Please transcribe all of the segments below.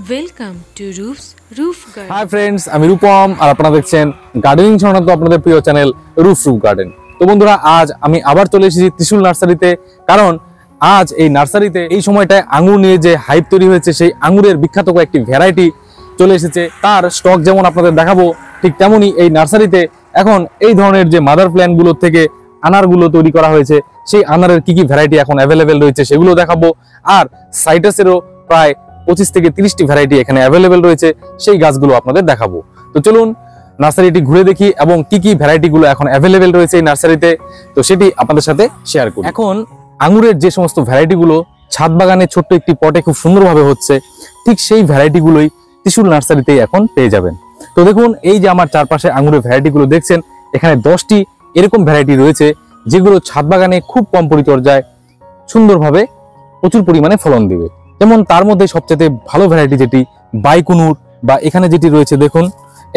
Welcome to roof garden. Hi friends, আমি রূপম আর আপনারা দেখছেন গার্ডেনিং সংক্রান্ত আপনাদের প্রিয় চ্যানেল রুফ গার্ডেন। তো বন্ধুরা, আজ আমি আবার চলে এসেছি ত্রিশূল নার্সারিতে। কারণ আজ এই নার্সারিতে এই সময়টায় আঙ্গুর নিয়ে যে হাইপ তৈরি হয়েছে, সেই আঙ্গুরের বিখ্যাত কয়েকটি ভ্যারাইটি চলে এসেছে। তার স্টক যেমন আপনাদের দেখাবো, ঠিক তেমনই এই নার্সারিতে এখন এই ধরনের যে মাদার প্ল্যান্টগুলোর থেকে আনারগুলো তৈরি করা হয়েছে, সেই আনারের কি কি ভ্যারাইটি এখন অ্যাভেলেবেল রয়েছে সেগুলো দেখাবো। আর সাইটাসেরও প্রায় 25 থেকে 30টি ভ্যারাইটি এখানে অ্যাভেলেবেল রয়েছে, সেই গাছগুলো আপনাদের দেখাবো। তো চলুন নার্সারিটি ঘুরে দেখি এবং কি কি ভ্যারাইটি গুলো এখন অ্যাভেলেবেল রয়েছে এই নার্সারিতে, তো সেটি আপনাদের সাথে শেয়ার করি। এখন আঙ্গুরের যে সমস্ত ভ্যারাইটি গুলো ছাদ বাগানে ছোট্ট একটি পটে খুব সুন্দরভাবে হচ্ছে, ঠিক সেই ভ্যারাইটি গুলোই ত্রিশূল নার্সারিতেই এখন পেয়ে যাবেন। তো দেখুন, এই যে আমার চারপাশে আঙ্গুরের ভ্যারাইটি গুলো দেখছেন, এখানে 10টি এরকম ভ্যারাইটি রয়েছে যেগুলো ছাদ বাগানে খুব কম পরিচর্যায় সুন্দরভাবে প্রচুর পরিমাণে ফলন দিবে। যেমন তার মধ্যে সবচেয়ে ভালো ভ্যারাইটি যেটি বাইকুনুর, বা এখানে যেটি রয়েছে দেখুন,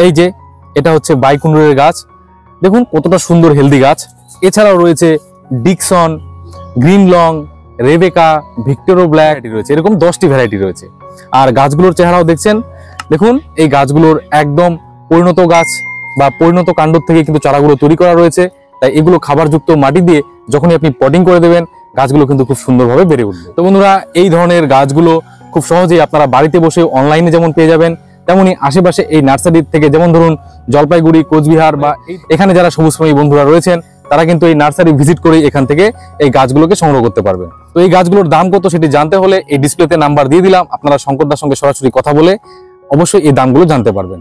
এই যে এটা হচ্ছে বাইকুনুরের গাছ, দেখুন কতটা সুন্দর হেলদি গাছ। এছাড়াও রয়েছে Dixon, green long, Rebecca, Victoria black রয়েছে, এরকম 10টি ভ্যারাইটি রয়েছে। আর গাছগুলোর চেহারাও দেখছেন, দেখুন এই গাছগুলোর একদম পরিণত গাছ বা পরিণত কাণ্ড থেকে কিন্তু চারাগুলো তৈরি করা রয়েছে। তাই এগুলো খাবারযুক্ত মাটি দিয়ে যখনই আপনি পটিং করে দেবেন, গাছগুলো কিন্তু খুব সুন্দরভাবে বেড়ে উঠবে। তো বন্ধুরা, এই ধরনের গাছগুলো খুব সহজেই আপনারা বাড়িতে বসে অনলাইনে যেমন পেয়ে যাবেন, তেমনি আশেপাশে এই নার্সারি থেকে, যেমন ধরুন জলপাইগুড়ি, কোচবিহার বা এখানে যারা সবুজপ্রেমী বন্ধুরা রয়েছেন, তারা কিন্তু এই নার্সারি ভিজিট করে এখান থেকে এই গাছগুলোকে সংগ্রহ করতে পারবেন। তো এই গাছগুলোর দাম কত সেটি জানতে হলে এই ডিসপ্লেতে নাম্বার দিয়ে দিলাম, আপনারা শঙ্করদার সঙ্গে সরাসরি কথা বলে অবশ্যই এই দামগুলো জানতে পারবেন।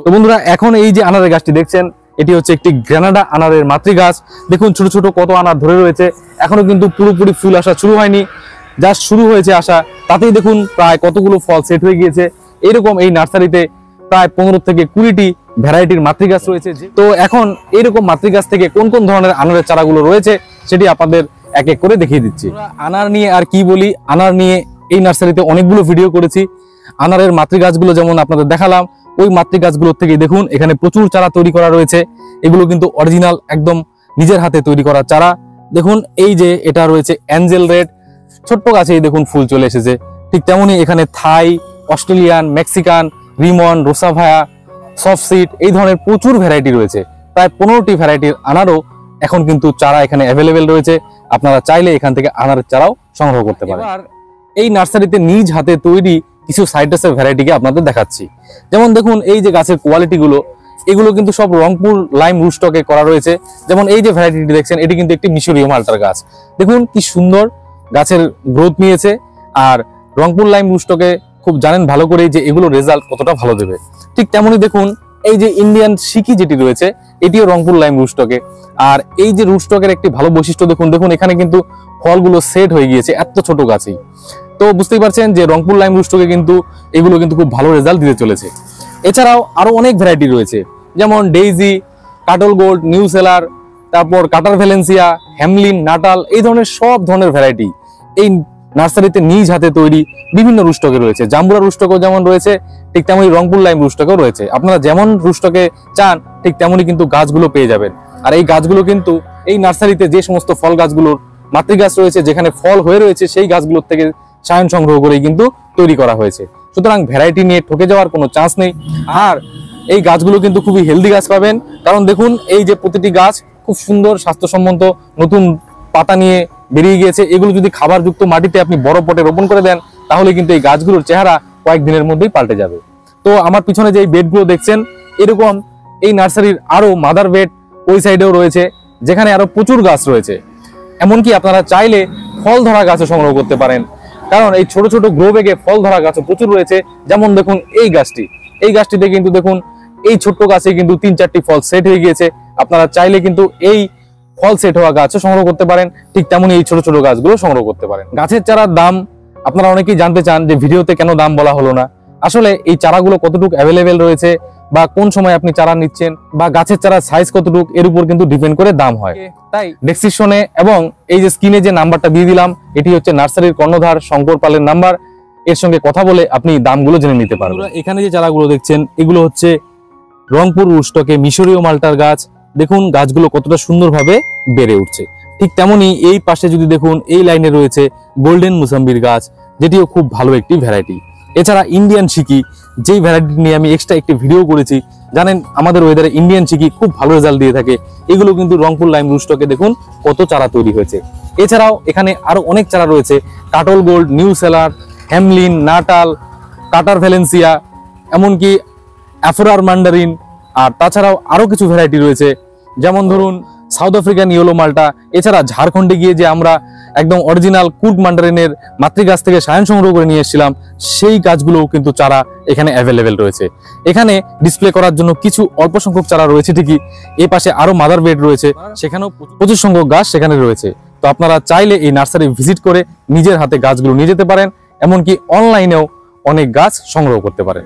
তো বন্ধুরা, এখন এই যে আনারের গাছটি দেখছেন, এটি হচ্ছে একটি গ্রানাডা আনারের মাতৃ গাছ। দেখুন ছোট ছোট কত আনার ধরে রয়েছে, এখনো কিন্তু পুরোপুরি ফুল আসা শুরু হয়নি, জাস্ট শুরু হয়েছে আসা, তাতেই দেখুন প্রায় কতগুলো ফল সেট হয়ে গিয়েছে। এরকম এই নার্সারিতে প্রায় 15 থেকে 20টি ভ্যারাইটির মাতৃ গাছ রয়েছে। তো এখন এইরকম মাতৃ গাছ থেকে কোন কোন ধরনের আনারের চারাগুলো রয়েছে সেটি আপনাদের এক এক করে দেখিয়ে দিচ্ছি। আনার নিয়ে আর কি বলি, আনার নিয়ে এই নার্সারিতে অনেকগুলো ভিডিও করেছি। আনারের মাতৃ গাছগুলো যেমন আপনাদের দেখালাম, ওই মাতৃ গাছগুলোর থেকে দেখুন এখানে প্রচুর চারা তৈরি করা রয়েছে। এগুলো কিন্তু অরিজিনাল একদম নিজের হাতে তৈরি করা চারা। দেখুন এই যে এটা রয়েছে অ্যাঞ্জেল রেড, ছোট্ট গাছেই দেখুন ফুল চলে এসেছে। ঠিক তেমনই এখানে থাই, অস্ট্রেলিয়ান, মেক্সিকান, রিমন, রোসাভায়া, সফট, এই ধরনের প্রচুর ভ্যারাইটি রয়েছে। প্রায় 15টি ভ্যারাইটির আনারও এখন কিন্তু চারা এখানে অ্যাভেলেবেল রয়েছে। আপনারা চাইলে এখান থেকে আনারের চারাও সংগ্রহ করতে পারেন। আর এই নার্সারিতে নিজ হাতে তৈরি কিছু সাইটাসের ভ্যারাইটিকে আপনাদের দেখাচ্ছি। যেমন দেখুন এই যে গাছের কোয়ালিটি গুলো, এগুলো কিন্তু সব রংপুর লাইম রুস্টকে করা রয়েছে। যেমন এই যে ভ্যারাইটিটি দেখছেন, এটি কিন্তু একটি মিশরীয় মাল্টার গাছ। দেখুন কি সুন্দর গাছের গ্রোথ নিয়েছে। আর রংপুর লাইম রুস্টকে খুব জানেন ভালো করেই যে এগুলো রেজাল্ট কতটা ভালো দেবে। ঠিক তেমনই দেখুন এই যে ইন্ডিয়ান সিকি যেটি রয়েছে, এটিও রংপুর লাইম রুস্টকে। আর এই যে রুস্টকের একটি ভালো বৈশিষ্ট্য দেখুন, দেখুন এখানে কিন্তু ফলগুলো সেট হয়ে গিয়েছে এত ছোট গাছেই। তো বুঝতেই পারছেন যে রংপুর লাইম রুস্টকে কিন্তু এগুলো কিন্তু খুব ভালো রেজাল্ট দিতে চলেছে। এছাড়াও আরো অনেক ভ্যারাইটি রয়েছে, যেমন ডেইজি, কাটল গোল্ড, নিউ সেলার, তারপর কাটার ভ্যালেন্সিয়া, হ্যামলিন, নাটাল, এই ধরনের সব ধরনের ভ্যারাইটি এই নার্সারিতে নিজ হাতে তৈরি বিভিন্ন রুস্টকে রয়েছে। জাম্বুরা রুস্টকও যেমন রয়েছে, ঠিক তেমনই রংপুর লাইম রুস্টকেও রয়েছে। আপনারা যেমন রুস্টকে চান, ঠিক তেমনই কিন্তু গাছগুলো পেয়ে যাবেন। আর এই গাছগুলো কিন্তু এই নার্সারিতে যে সমস্ত ফল গাছগুলোর মাতৃ গাছ রয়েছে, যেখানে ফল হয়ে রয়েছে, সেই গাছগুলোর থেকে সায়ন সংগ্রহ করেই কিন্তু তৈরি করা হয়েছে। সুতরাং ভ্যারাইটি নিয়ে ঠকে যাওয়ার কোনো চান্স নেই। আর এই গাছগুলো কিন্তু খুবই হেলদি গাছ পাবেন, কারণ দেখুন এই যে প্রতিটি গাছ খুব সুন্দর স্বাস্থ্যসম্মত নতুন পাতা নিয়ে বেরিয়ে গিয়েছে। এগুলো যদি খাবারযুক্ত মাটিতে আপনি বড় পটে রোপণ করে দেন, তাহলে কিন্তু এই গাছগুলোর চেহারা কয়েকদিনের মধ্যেই পাল্টে যাবে। তো আমার পিছনে যে বেডগুলো দেখছেন, এরকম এই নার্সারির আরো মাদার বেড ওই সাইডেও রয়েছে, যেখানে আরো প্রচুর গাছ রয়েছে। এমনকি আপনারা চাইলে ফল ধরা গাছও সংগ্রহ করতে পারেন, কারণ এই ছোট ছোট গ্রো ব্যাগে ফল ধরা গাছও প্রচুর রয়েছে। যেমন দেখুন এই গাছটিতে কিন্তু দেখুন এই ছোট্ট গাছে কিন্তু 3-4টি ফল সেট হয়ে গিয়েছে। আপনারা চাইলে কিন্তু এই ফল সেট হওয়া গাছও সংগ্রহ করতে পারেন, ঠিক তেমনি এই ছোট ছোট গাছগুলো সংগ্রহ করতে পারেন। গাছের চারার দাম আপনারা অনেকেই জানতে চান যে ভিডিওতে কেন দাম বলা হলো না। আসলে এই চারাগুলো কতটুকু অ্যাভেলেবেল রয়েছে, বা কোন সময় আপনি চারা নিচ্ছেন, বা গাছের চারার সাইজ কতটুকু, এর উপর কিন্তু ডিপেন্ড করে দাম হয়। তাই ডেসক্রিপশনে এবং এই যে স্ক্রিনে যে নাম্বারটা দিয়ে দিলাম, এটি হচ্ছে নার্সারির কর্ণধার শঙ্কর পালের নাম্বার। এর সঙ্গে কথা বলে আপনি দামগুলো জেনে নিতে পারবেন। এখানে যে চারাগুলো দেখছেন, এগুলো হচ্ছে রংপুর রুস্টকে মিশরীয় মাল্টার গাছ। দেখুন গাছগুলো কতটা সুন্দরভাবে বেড়ে উঠছে। ঠিক তেমনি এই পাশে যদি দেখুন, এই লাইনে রয়েছে গোল্ডেন মুসাম্বির গাছ, যেটিও খুব ভালো একটি ভ্যারাইটি। এছাড়া ইন্ডিয়ান শিকি, যেই ভ্যারাইটি নিয়ে আমি এক্সট্রা একটি ভিডিও করেছি। জানেন আমাদের ওয়েদারে ইন্ডিয়ান শিকি খুব ভালো রেজাল্ট দিয়ে থাকে। এগুলো কিন্তু রংপুর লাইম রুস্টকে দেখুন কত চারা তৈরি হয়েছে। এছাড়াও এখানে আরো অনেক চারা রয়েছে, কাটল গোল্ড, নিউ সেলার, হ্যামলিন, নাটাল, কাটার ভ্যালেন্সিয়া, এমনকি অ্যাফোরার মান্ডারিন। আর তাছাড়াও আরো কিছু ভ্যারাইটি রয়েছে, যেমন ধরুন সাউথ আফ্রিকান ইয়েলো মাল্টা। এছাড়া ঝাড়খণ্ডে গিয়ে যে আমরা একদম অরিজিনাল কুট মান্ডারিনের মাতৃগাছ থেকে সায়ন সংগ্রহ করে নিয়ে এসেছিলাম, সেই গাছগুলোও কিন্তু চারা এখানে অ্যাভেলেবেল রয়েছে। এখানে ডিসপ্লে করার জন্য কিছু অল্প সংখ্যক চারা রয়েছে ঠিকই, এই পাশে আরো মাদার বেড রয়েছে, সেখানেও প্রচুর সংখ্যক গাছ সেখানে রয়েছে। তো আপনারা চাইলে এই নার্সারি ভিজিট করে নিজের হাতে গাছগুলো নিয়ে যেতে পারেন, এমনকি অনলাইনেও অনেক গাছ সংগ্রহ করতে পারেন।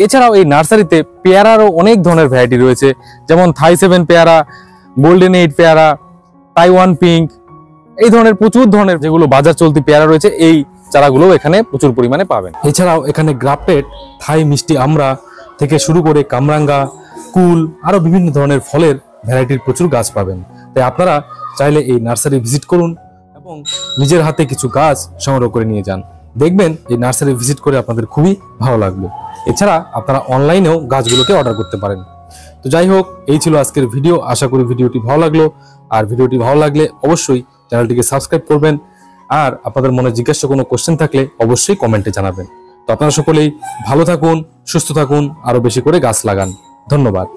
এছাড়াও এই নার্সারিতে পেয়ারারও অনেক ধরনের ভ্যারাইটি রয়েছে, যেমন থাই 7 পেয়ারা, গোল্ডেন 8 পেয়ারা, তাইওয়ান পিঙ্ক, এই ধরনের প্রচুর ধরনের যেগুলো বাজার চলতি পেয়ারা রয়েছে, এই চারাগুলো এখানে প্রচুর পরিমাণে পাবেন। এছাড়াও এখানে গ্রাফটেড থাই মিষ্টি আমড়া থেকে শুরু করে কামরাঙ্গা, কুল, আরো বিভিন্ন ধরনের ফলের ভ্যারাইটির প্রচুর গাছ পাবেন। তাই আপনারা চাইলে এই নার্সারি ভিজিট করুন এবং নিজের হাতে কিছু গাছ সংগ্রহ করে নিয়ে যান। দেখবেন এই নার্সারি ভিজিট করে আপনাদের খুবই ভালো লাগবে। এছাড়া আপনারা অনলাইনেও গাছগুলোকে অর্ডার করতে পারেন। তো যাই হোক, এই ছিল আজকের ভিডিও। আশা করি ভিডিওটি ভালো লাগলো। আর ভিডিওটি ভালো লাগলে অবশ্যই চ্যানেলটিকে সাবস্ক্রাইব করবেন। আর আপনাদের মনে জিজ্ঞাসা কোনো কোশ্চেন থাকলে অবশ্যই কমেন্টে জানাবেন। তো আপনারা সকলেই ভালো থাকুন, সুস্থ থাকুন, আরো বেশি করে গাছ লাগান। ধন্যবাদ।